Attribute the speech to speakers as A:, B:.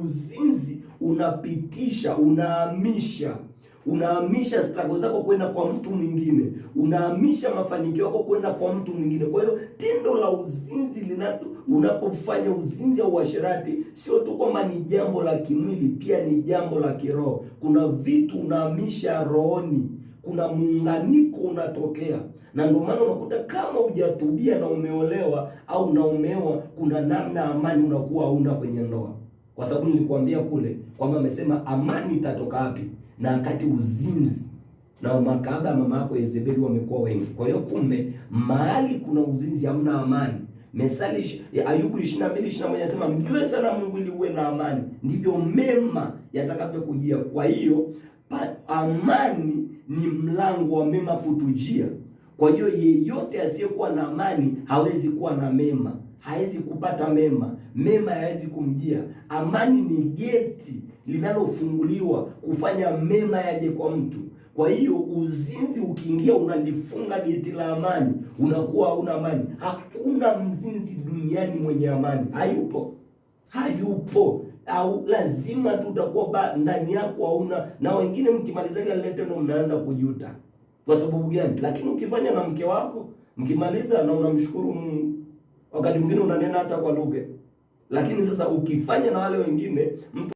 A: uzinzi unahamisha struggle zako kwenda kwa mtu mwingine, unahamisha mafanikio yako kwenda kwa mtu mwingine. Kwa hiyo tendo la uzinzi unapofanya uzinzi au uasherati, sio tu kwamba ni jambo la kimwili, pia ni jambo la kiroho. Kuna vitu unahamisha rohoni, kuna muunganiko unatokea, na ndio maana unakuta kama hujatubia na umeolewa au unaomewa, kuna namna amani unakuwa hauna kwenye ndoa, kwa sababu nilikuambia kule kwamba amesema amani itatoka wapi? Na wakati uzinzi na makahaba mama yako Yezebeli wamekuwa wengi. Kwa hiyo kumbe mahali kuna uzinzi hamna amani. Methali Ayubu 22:21 anasema mjue sana Mungu ili uwe na amani, ndivyo mema yatakapokujia. Kwa hiyo amani ni mlango wa mema kutujia. Kwa hiyo yeyote asiyekuwa na amani hawezi kuwa na mema, hawezi kupata mema, mema hawezi kumjia. Amani ni geti linalofunguliwa kufanya mema yaje kwa mtu. Kwa hiyo uzinzi ukiingia, unalifunga geti la amani, unakuwa hauna amani. Hakuna mzinzi duniani mwenye amani, hayupo. Au lazima tu utakuwa ndani yako hauna, na wengine mkimaliza ile tendo mnaanza kujuta. Kwa sababu gani? Lakini ukifanya na mke wako, mkimaliza na unamshukuru Mungu, wakati mwingine unanena hata kwa lugha. Lakini sasa ukifanya na wale wengine